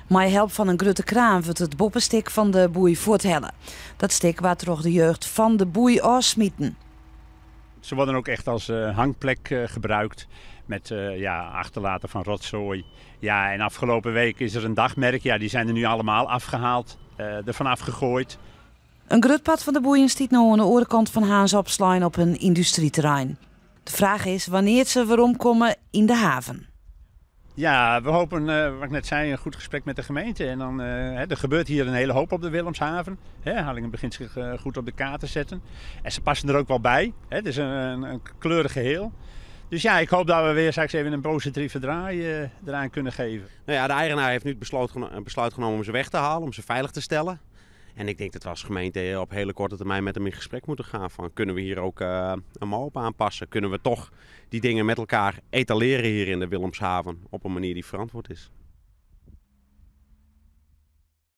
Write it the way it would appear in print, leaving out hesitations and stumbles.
Met hulp van een grote kraan wordt het boppenstik van de boei voorthellen. Dat stik wordt door de jeugd van de boei afsmieten. Ze worden ook echt als hangplek gebruikt met achterlaten van rotzooi. Ja, en afgelopen week is er een dagmerk, die zijn er nu allemaal afgehaald, ervan afgegooid. Een groot pad van de boeien stiet nu aan de oorkant van Haans opslaan op een industrieterrein. De vraag is wanneer ze weer omkomen in de haven. Ja, we hopen, wat ik net zei, een goed gesprek met de gemeente. En dan, er gebeurt hier een hele hoop op de Willemshaven. Harlingen begint zich goed op de kaart te zetten. En ze passen er ook wel bij. Het is een kleurig geheel. Dus ja, ik hoop dat we weer straks even een positieve draai eraan kunnen geven. Nou ja, de eigenaar heeft nu het besluit genomen om ze weg te halen, om ze veilig te stellen. En ik denk dat we als gemeente op hele korte termijn met hem in gesprek moeten gaan. Van, kunnen we hier ook een mouw op aanpassen? Kunnen we toch die dingen met elkaar etaleren hier in de Willemshaven op een manier die verantwoord is?